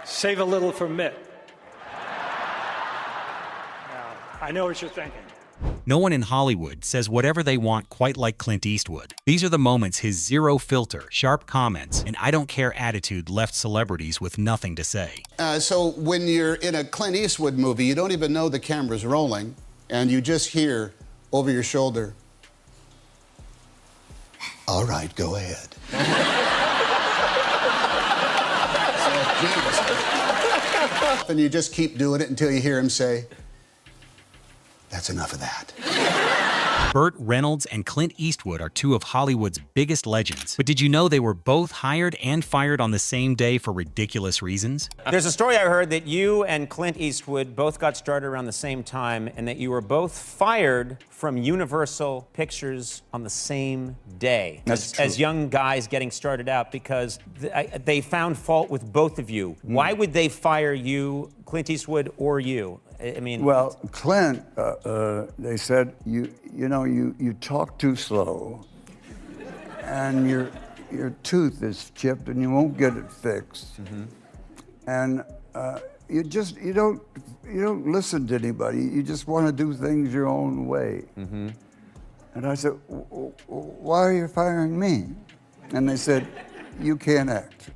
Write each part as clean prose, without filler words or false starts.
Save a little for Mitt. Now, I know what you're thinking. No one in Hollywood says whatever they want quite like Clint Eastwood. These are the moments his zero filter, sharp comments, and I don't care attitude left celebrities with nothing to say. So when you're in a Clint Eastwood movie, you don't even know the camera's rolling, and you just hear over your shoulder, "All right, go ahead." And you just keep doing it until you hear him say, "That's enough of that." Burt Reynolds and Clint Eastwood are two of Hollywood's biggest legends. But did you know they were both hired and fired on the same day for ridiculous reasons? There's a story I heard that you and Clint Eastwood both got started around the same time and that you were both fired from Universal Pictures on the same day. That's true. As young guys getting started out because they found fault with both of you. Why would they fire you, Clint Eastwood, or you? I mean, well, Clint, they said you talk too slow, and your tooth is chipped, and you won't get it fixed, and you don't listen to anybody. You just want to do things your own way. And I said, why are you firing me? And they said, you can't act.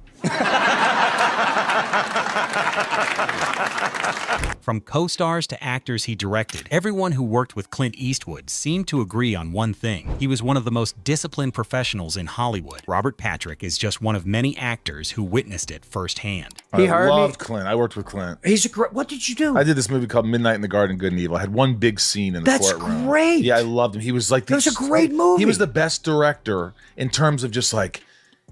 From co-stars to actors he directed, everyone who worked with Clint Eastwood seemed to agree on one thing. He was one of the most disciplined professionals in Hollywood. Robert Patrick is just one of many actors who witnessed it firsthand. I loved Clint. I worked with Clint. He's a great. What did you do? I did this movie called Midnight in the Garden, Good and Evil. I had one big scene in the courtroom. That's great. Yeah, I loved him. He was like, that was a great movie. He was the best director in terms of just like,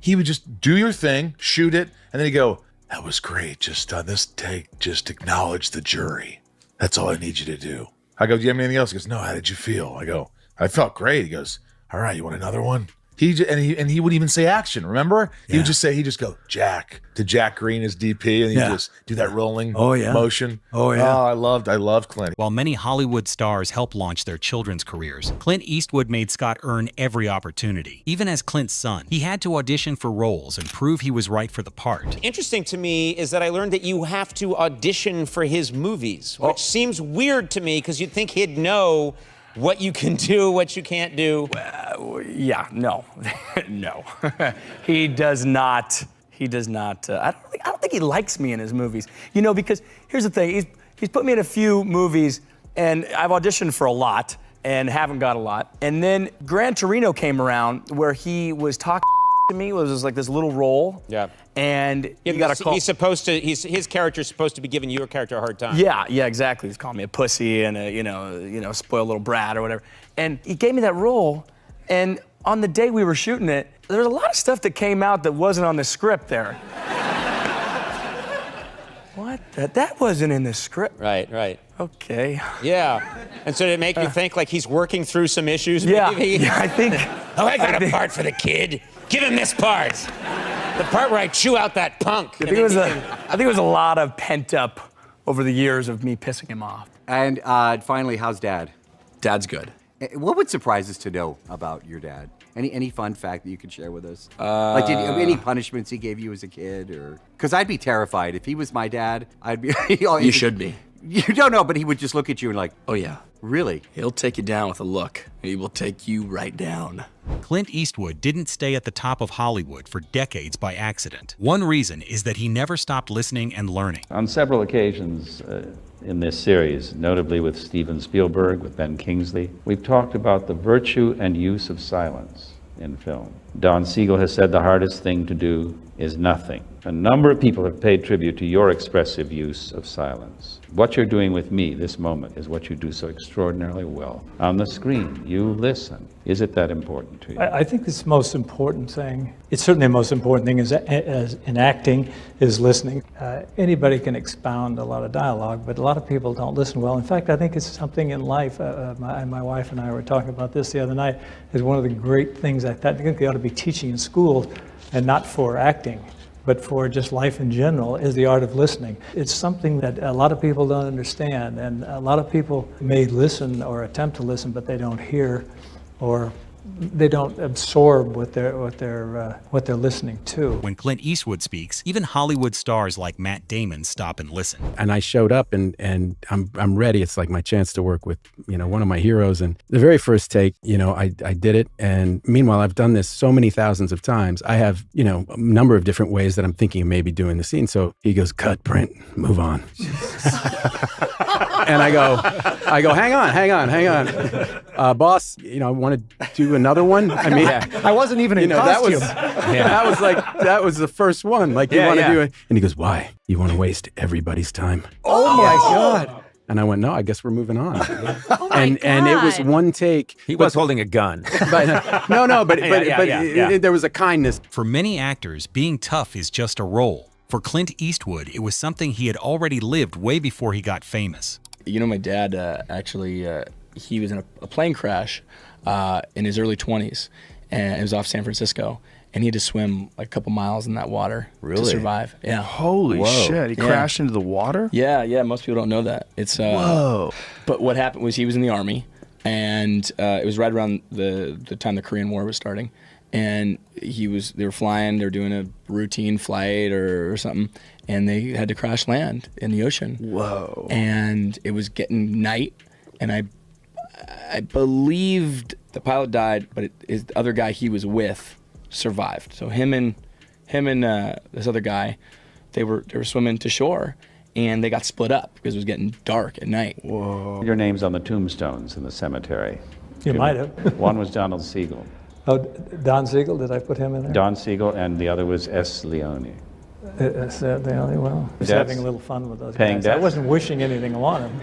he would just do your thing, shoot it, and then he'd go, "That was great. Just on this take, just acknowledge the jury. That's all I need you to do." I go, "Do you have anything else?" He goes, "No, how did you feel?" I go, "I felt great." He goes, "All right, you want another one?" He would even say action, remember? He would just say, he'd just go, "Jack," to Jack Green as DP, and he'd just do that rolling motion. Oh, yeah. Oh, I loved Clint. While many Hollywood stars helped launch their children's careers, Clint Eastwood made Scott earn every opportunity. Even as Clint's son, he had to audition for roles and prove he was right for the part. Interesting to me is that I learned that you have to audition for his movies, which seems weird to me because you'd think he'd know what you can do, what you can't do. Yeah, no, no. He does not. He does not. I don't think he likes me in his movies. You know, because here's the thing. He's put me in a few movies, and I've auditioned for a lot and haven't got a lot. And then Gran Torino came around where he was talking to me. It was just like this little role. Yeah. And he got a call. His character's supposed to be giving your character a hard time. Yeah, exactly. He's calling me a pussy and a, you know, spoiled little brat or whatever. And he gave me that role, and on the day we were shooting it, there was a lot of stuff that came out that wasn't on the script there. What? That wasn't in the script. Right. Okay. Yeah. And so did it make you think like he's working through some issues, yeah, maybe? Yeah, I think. Oh, I got a part for the kid. Give him this part. The part where I chew out that punk. I think it was a lot of pent up over the years of me pissing him off. And finally, how's Dad? Dad's good. What would surprise us to know about your dad? Any fun fact that you could share with us? Like, any punishments he gave you as a kid, or? Because I'd be terrified if he was my dad. I'd be. You should be. You don't know, but he would just look at you and like, oh yeah, really? He'll take you down with a look. He will take you right down. Clint Eastwood didn't stay at the top of Hollywood for decades by accident. One reason is that he never stopped listening and learning. On several occasions in this series, notably with Steven Spielberg, with Ben Kingsley, we've talked about the virtue and use of silence in film. Don Siegel has said the hardest thing to do is nothing. A number of people have paid tribute to your expressive use of silence. What you're doing with me this moment is what you do so extraordinarily well. On the screen, you listen. Is it that important to you? I think it's the most important thing. It's certainly the most important thing as in acting is listening. Anybody can expound a lot of dialogue, but a lot of people don't listen well. In fact, I think it's something in life. My wife and I were talking about this the other night. Is one of the great things I think they ought to be teaching in schools, and not for acting, but for just life in general, is the art of listening. It's something that a lot of people don't understand, and a lot of people may listen or attempt to listen, but they don't hear, or they don't absorb what they're listening to. When Clint Eastwood speaks, even Hollywood stars like Matt Damon stop and listen. And I showed up and I'm ready. It's like my chance to work with, one of my heroes. And the very first take, I did it. And meanwhile, I've done this so many thousands of times. I have, a number of different ways that I'm thinking of maybe doing the scene. So he goes, cut, Brent, move on. And I go, hang on. Boss, I want to do another one. I mean, I wasn't even in costume. That was the first one. Like, you want to do it. And he goes, why? You want to waste everybody's time? Oh my God. And I went, no, I guess we're moving on. And it was one take. He was holding a gun. But there was a kindness. For many actors, being tough is just a role. For Clint Eastwood, it was something he had already lived way before he got famous. My dad actually, he was in a plane crash in his early 20s, and it was off San Francisco, and he had to swim like a couple miles in that water to survive. Yeah. Holy shit! He crashed into the water. Yeah. Most people don't know that. It's whoa. But what happened was he was in the Army, and it was right around the time the Korean War was starting, and they were flying. They were doing a routine flight or something, and they had to crash land in the ocean. Whoa. And it was getting night, and I believed the pilot died, but the other guy he was with survived. So him and this other guy, they were swimming to shore, and they got split up because it was getting dark at night. Whoa. Your name's on the tombstones in the cemetery. You might have. One was Donald Siegel. Oh, Don Siegel, did I put him in there? Don Siegel, and the other was S. Leone. That's the only, well, I was That's having a little fun with those paying guys. I debts. wasn't wishing anything on him.